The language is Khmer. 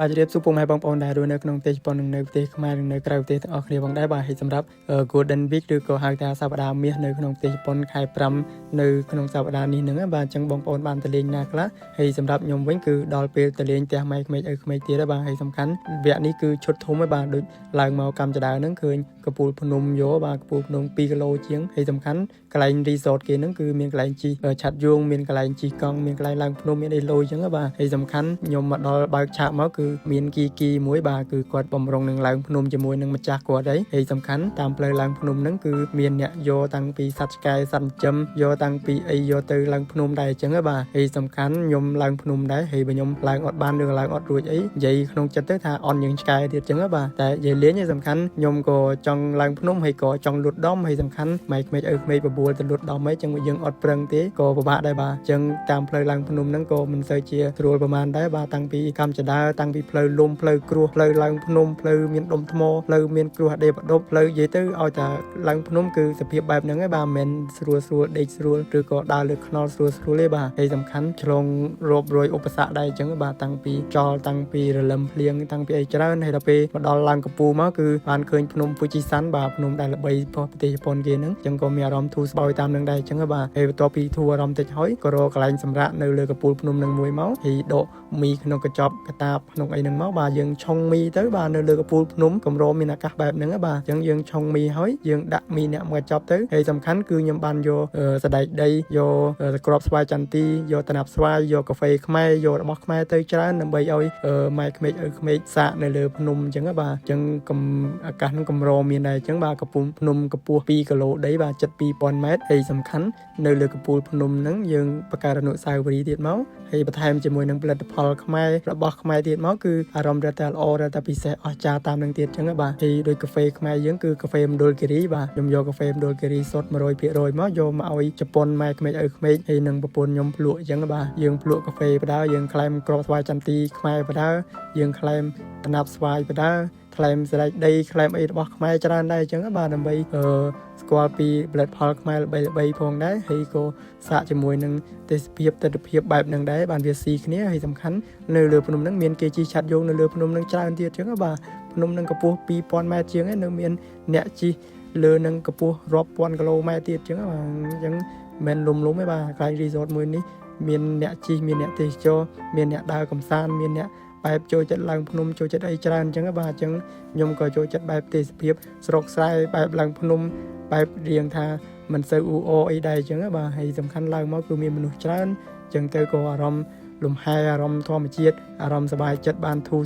បាទជម្រាបសួរពុកម៉ែបងប្អូនដែលរស់នៅក្នុងប្រទេសជប៉ុននិងនៅប្រទេសខ្មែរនិងនៅក្រៅប្រទេសទាំងអស់គ្នាផងដែរបាទហើយសម្រាប់ Golden Week ឬក៏ហៅថាសប្តាហ៍មាសនៅក្នុងប្រទេសជប៉ុនខែ5នៅក្នុងសប្តាហ៍នេះហ្នឹងបាទអញ្ចឹងបងប្អូនបានទៅលេងណាខ្លះហើយសម្រាប់ខ្ញុំវិញគឺដល់ពេលទៅលេងផ្ទះម៉ែក្មេកឪក្មេកទៀតហើយបាទហើយសំខាន់វគ្គនេះគឺឈុតធំហើយបាទដូចឡើងមកកម្មចដៅហ្នឹងឃើញកពូលភ្នំយកបាទកពូលភ្នំ2គីឡូជាងហើយសំខាន់កន្លែង resort គេហ្នឹងគឺមានកន្លែងជិះឆាត់យងមានកន្លែងជិះកង់មានកន្លែងឡើងភ្នំមានអីលុយអញ្ចឹងបាទហើយសំខាន់ខ្ញុំមកដល់បើកឆាកមកគឺមានគីមួយបាទគឺគាត់បំរុងនឹងឡើងភ្នំជាមួយនឹងម្ចាស់គាត់ហើយសំខាន់តាមផ្លូវឡើងភ្នំហ្នឹងគឺមានអ្នកយកតាំងពីសត្វឆ្កែសត្វចិញ្ចឹមយកតាំងពីអីយកទៅឡើងភ្នំដែរអញ្ចឹងបាទហើយសំខាន់ខ្ញុំឡើងភ្នំដែរហើយបើខ្ញុំឡើងអត់បានឬឡើងអត់រួចអីនិយាយក្នុងចិត្តទៅថាអន់យើងឆ្កែទៀតអញ្ចឹងបាទតែនិយាយលេងឯងសំខាន់ខ្ញុំក៏ចង់ឡើងភ្នំហើយក៏ចង់លូតដំហើយសំខាន់ម៉ែក្មេកឪក្មេកបបួលទៅលូតដំអីអញ្ចឹងយើងអត់ប្រឹងទេក៏ពិបាកដែរបាទអញ្ចឹងតាមផ្លូវឡើងភ្នំហ្នឹងក៏មិនសូវជាស្រួលប្រហែលដែរបាទតាំងពីកម្មចដាតាំងពីផ្លូវលំផ្លូវគ្រោះផ្លូវឡើងភ្នំផ្លូវមានដុំថ្មផ្លូវមានគ្រោះអដេបដប់ផ្លូវនិយាយទៅឲ្យតែឡើងភ្នំគឺសភាពបែបហ្នឹងឯងបាទមិនមែនស្រួលដេកស្រួលឬក៏ដើរលើខ្នល់ស្រួលទេបាទហើយសំខាន់ឆ្លងរាប់រយឧបសគ្គដែរអញ្ចឹងបាទតាំងពីចលតាំងពីរលឹមភ្លៀងតាំងពីអីច្រើនហើយដល់ពេលមកដល់ឡើងកំពូលមកគឺបានឃើញភ្នំ Fujisan បាទភ្នំដែលល្បីរបស់ប្រទេសជប៉ុនគេហ្នឹងអញ្ចឹងក៏មានអារម្មណ៍ធូរស្បើយតាមនឹងដែរអញ្ចឹងបាទហើយបន្ទាប់ពីធូរអារម្មណ៍តិចហើយក៏រកកន្លែងសម្រាកនៅលើកំពូលភ្នំនឹងមួយមកហើយដកមីក្នុងកញ្ចប់កតាបក្នុងអីហ្នឹងមកបាទយើងឆុងមីទៅបាទនៅលើកំពូលភ្នំកម្រមានអាកាសបែបហ្នឹងបាទអញ្ចឹងយើងឆុងមីហើយយើងដាក់មីអ្នកមកចប់ទៅហើយសំខាន់គឺខ្ញុំបានយកសដែកដីយកក្របស្វាយចន្ទីយកតំណាប់ស្វាយយកកាហ្វេខ្មែរយករបស់ខ្មែរទៅច្រើនដើម្បីឲ្យម៉ែក្មេកឪក្មេកសាកនៅលើភ្នំអញ្ចឹងបាទអញ្ចឹងអាកាសហ្នឹងកម្រមានដែរអញ្ចឹងបាទកំពូលភ្នំកម្ពស់2គីឡូដីបាទជិត2000ម៉ែត្រហើយសំខាន់នៅលើកំពូលភ្នំហ្នឹងយើងបង្កើតអនុស្សាវរីយ៍ទៀតមកហើយបន្ថែមជាមួយនឹងផលិតផលខ្មែររបស់ខ្មែរទៀតមកគឺអារម្មណ៍រត់តែល្អរត់តែពិសេសអស្ចារ្យតាមនឹងទៀតអញ្ចឹងបាទហើយដោយកាហ្វេខ្មែរយើងគឺកាហ្វេមណ្ឌលគិរីបាទខ្ញុំយកកាហ្វេមណ្ឌលគិរីសុទ្ធ 100% មកយកមកឲ្យជប៉ុនម៉ែក្មេកឪក្មេកហើយនឹងប្រពន្ធខ្ញុំភ្លក់អញ្ចឹងបាទយើងភ្លក់កាហ្វេបដាយើងក្លែមក្របស្វាយចន្ទីខ្មែរបដាយើងក្លែមតំណាប់ស្វាយបដាក្លែមសដែកដីក្លែមអីរបស់ខ្មែរច្រើនដែរអញ្ចឹងបាទដើម្បីស្គាល់ពីផលិតផលខ្មែរល្បីផងដែរហើយក៏សាកជាមួយនឹងទេសភាពទិដ្ឋភាពបែបហ្នឹងដែរបានវាស៊ីគ្នាហើយសំខាន់នៅលើភ្នំហ្នឹងមានគេជិះឆាត់យងនៅលើភ្នំហ្នឹងច្រើនទៀតអញ្ចឹងបាទភ្នំហ្នឹងកម្ពស់2000ម៉ែត្រជាងឯនៅមានអ្នកជិះលើនឹងកម្ពស់រាប់ពាន់គីឡូម៉ែត្រទៀតអញ្ចឹងបាទអញ្ចឹងមិនលំទេបាទកន្លែង resort មួយនេះមានអ្នកជិះមានអ្នកទេសចរមានអ្នកដើរកំសាន្តមានអ្នកបែបចូលចិត្តឡើងភ្នំចូលចិត្តអីច្រើនអញ្ចឹងបាទអញ្ចឹងខ្ញុំក៏ចូលចិត្តបែបទេសភាពស្រុកស្រែបែបឡើងភ្នំបែបរៀងថាមិនសូវអ៊ូអអីដែរអញ្ចឹងបាទហើយសំខាន់ឡើងមកគឺមានមនុស្សច្រើនអញ្ចឹងទៅក៏អារម្មណ៍លំហែអារម្មណ៍ធម្មជាតិអារម្មណ៍សប្បាយចិត្តបានធូរ